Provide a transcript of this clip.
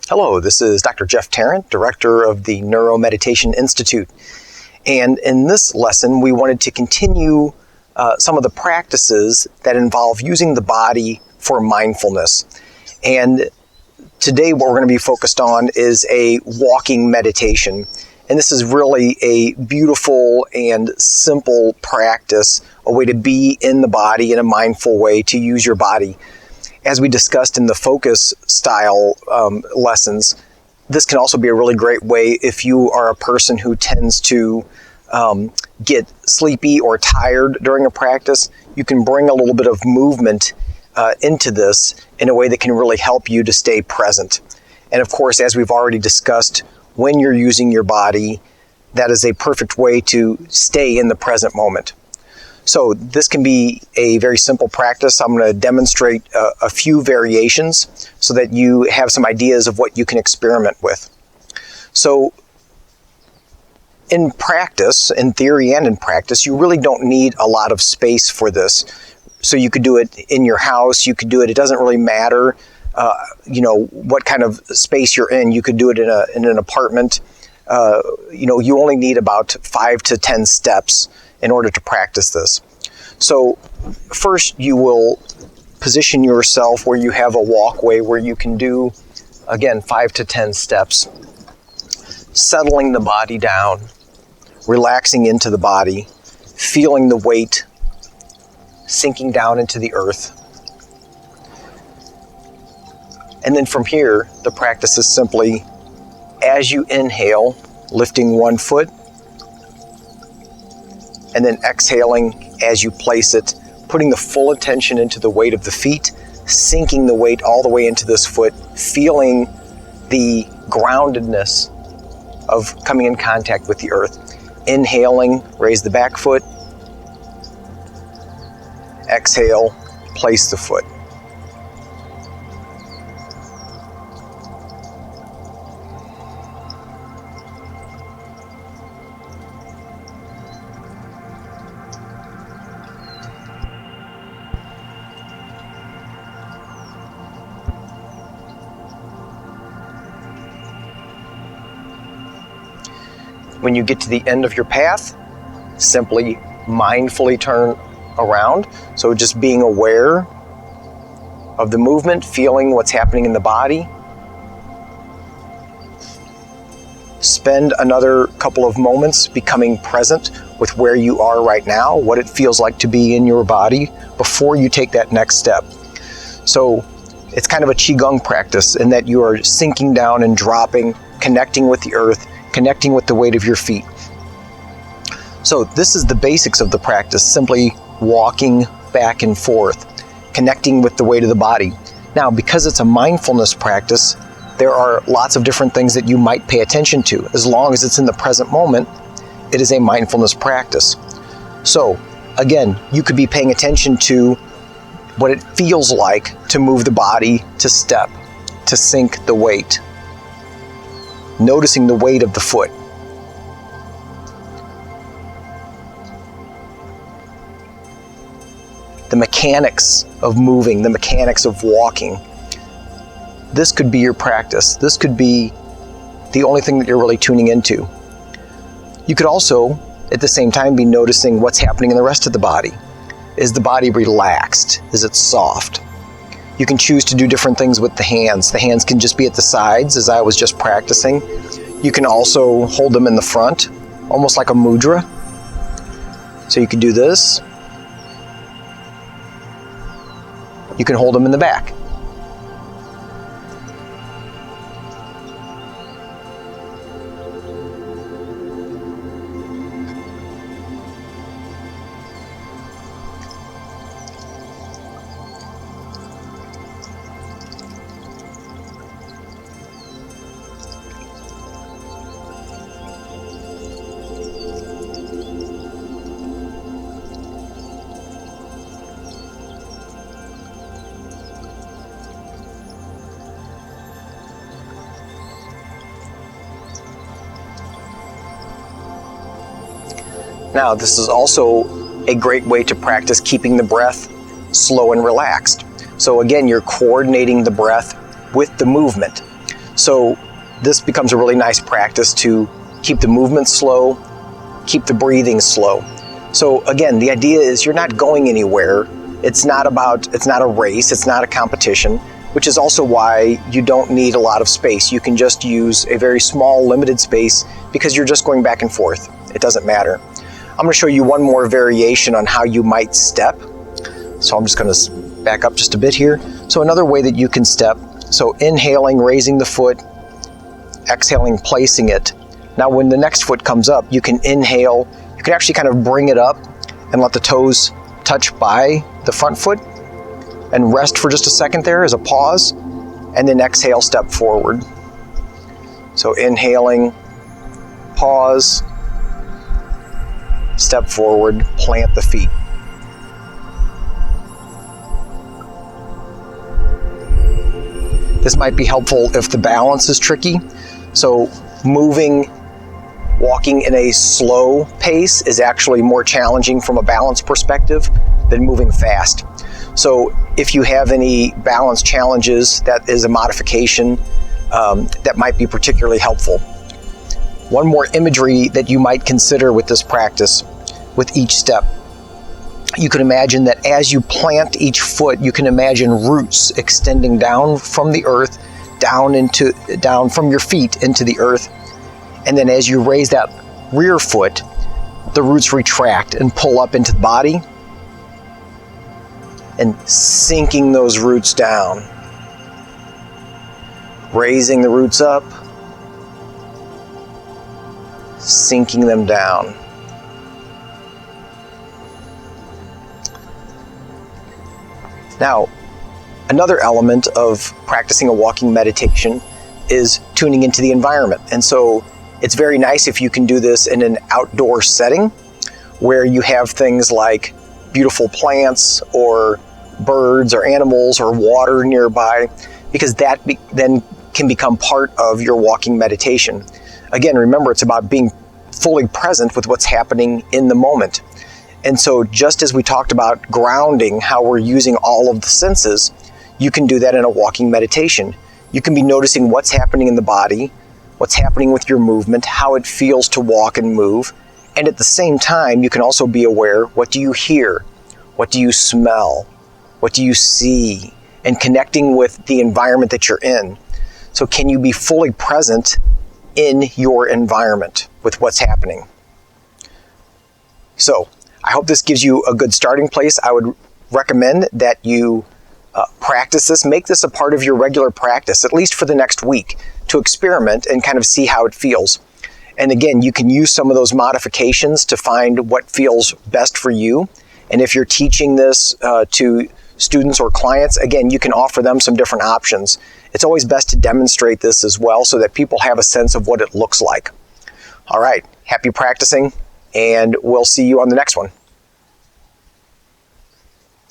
Hello, this is Dr. Jeff Tarrant, Director of the NeuroMeditation Institute. And in this lesson, we wanted to continue some of the practices that involve using the body for mindfulness. And today what we're going to be focused on is a walking meditation. And this is really a beautiful and simple practice, a way to be in the body in a mindful way, to use your body. As we discussed in the focus style lessons, this can also be a really great way if you are a person who tends to get sleepy or tired during a practice. You can bring a little bit of movement into this in a way that can really help you to stay present. And of course, as we've already discussed, when you're using your body, that is a perfect way to stay in the present moment. So this can be a very simple practice. I'm going to demonstrate a few variations so that you have some ideas of what you can experiment with. So in practice, in theory and in practice, you really don't need a lot of space for this. So you could do it in your house, you could do it, it doesn't really matter, what kind of space you're in. You could do it in an apartment. You only need about 5 to 10 steps in order to practice this. So first you will position yourself where you have a walkway where you can do, again, 5 to 10 steps. Settling the body down, relaxing into the body, feeling the weight sinking down into the earth. And then from here, the practice is simply, as you inhale, lifting one foot, and then exhaling as you place it, putting the full attention into the weight of the feet, sinking the weight all the way into this foot, feeling the groundedness of coming in contact with the earth. Inhaling, raise the back foot. Exhale, place the foot. When you get to the end of your path, simply mindfully turn around. So just being aware of the movement, feeling what's happening in the body. Spend another couple of moments becoming present with where you are right now, what it feels like to be in your body before you take that next step. So it's kind of a Qigong practice in that you are sinking down and dropping, connecting with the earth, connecting with the weight of your feet. So this is the basics of the practice, simply walking back and forth, connecting with the weight of the body. Now, because it's a mindfulness practice, there are lots of different things that you might pay attention to. As long as it's in the present moment, it is a mindfulness practice. So again, you could be paying attention to what it feels like to move the body, to step, to sink the weight. Noticing the weight of the foot. The mechanics of moving, the mechanics of walking. This could be your practice. This could be the only thing that you're really tuning into. You could also, at the same time, be noticing what's happening in the rest of the body. Is the body relaxed? Is it soft? You can choose to do different things with the hands. The hands can just be at the sides, as I was just practicing. You can also hold them in the front, almost like a mudra. So you could do this. You can hold them in the back. Now, this is also a great way to practice keeping the breath. slow and relaxed. So again, you're coordinating the breath with the movement. So this becomes a really nice practice to keep the movement slow, keep the breathing slow. So again, the idea is you're not going anywhere. It's not a race, it's not a competition, which is also why you don't need a lot of space. You can just use a very small, limited space because you're just going back and forth. It doesn't matter. I'm going to show you one more variation on how you might step. So I'm just going to back up just a bit here. So another way that you can step, so inhaling, raising the foot, exhaling, placing it. Now when the next foot comes up, you can inhale, you can actually kind of bring it up and let the toes touch by the front foot and rest for just a second there as a pause, and then exhale, step forward. So inhaling, pause, step forward, plant the feet. This might be helpful if the balance is tricky. So walking in a slow pace is actually more challenging from a balance perspective than moving fast. So if you have any balance challenges, that is a modification that might be particularly helpful. One more imagery that you might consider with this practice, with each step. You can imagine that as you plant each foot, you can imagine roots extending down from the earth, down from your feet into the earth. And then as you raise that rear foot, the roots retract and pull up into the body and sinking those roots down. Raising the roots up, sinking them down. Now, another element of practicing a walking meditation is tuning into the environment. And so it's very nice if you can do this in an outdoor setting where you have things like beautiful plants or birds or animals or water nearby, because that then can become part of your walking meditation. Again, remember, it's about being fully present with what's happening in the moment. And so just as we talked about grounding, how we're using all of the senses, you can do that in a walking meditation. You can be noticing what's happening in the body, what's happening with your movement, how it feels to walk and move. And at the same time, you can also be aware, what do you hear? What do you smell? What do you see? And connecting with the environment that you're in. So can you be fully present in your environment with what's happening? So I hope this gives you a good starting place. I would recommend that you practice this, make this a part of your regular practice, at least for the next week, to experiment and kind of see how it feels. And again, you can use some of those modifications to find what feels best for you. And if you're teaching this to students or clients, again, you can offer them some different options. It's always best to demonstrate this as well so that people have a sense of what it looks like. All right, happy practicing, and we'll see you on the next one.